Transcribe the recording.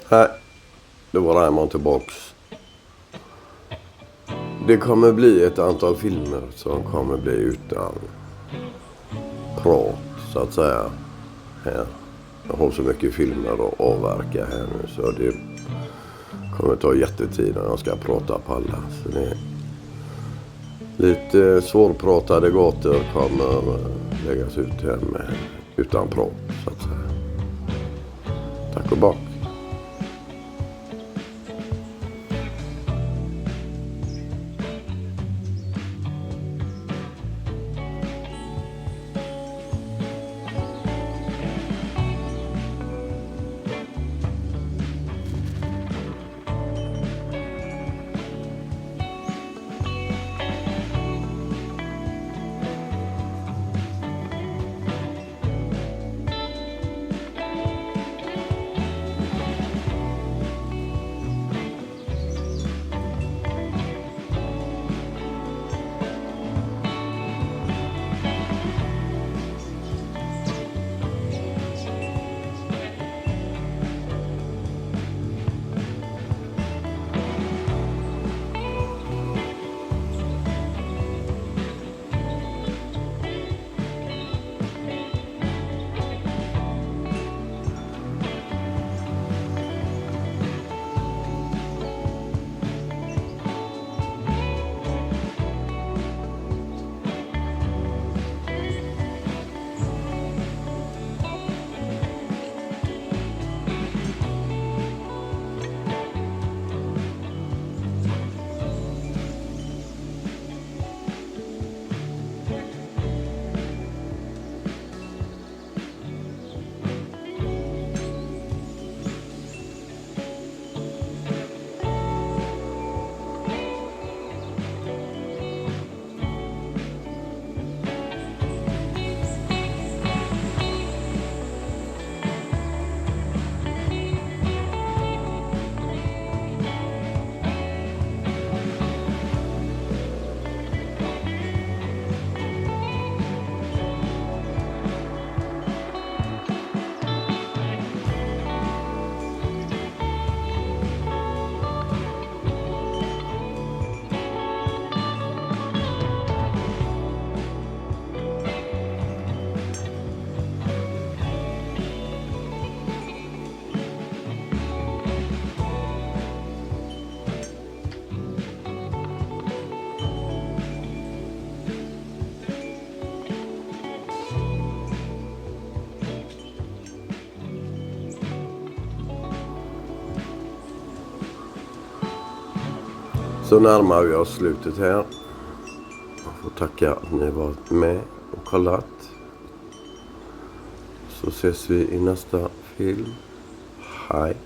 Nej, då var man tillbaks. Det kommer bli ett antal filmer som kommer bli utan prat, så att säga. Här. Jag har så mycket filmer att avverka här nu, så det kommer ta jättetid när jag ska prata på alla. Så det är lite svårpratade gator kommer läggas ut här med, utan prat, så att säga. Tack och bock. Så närmar vi oss slutet här. Jag får tacka att ni varit med och kollat. Så ses vi i nästa film. Hej.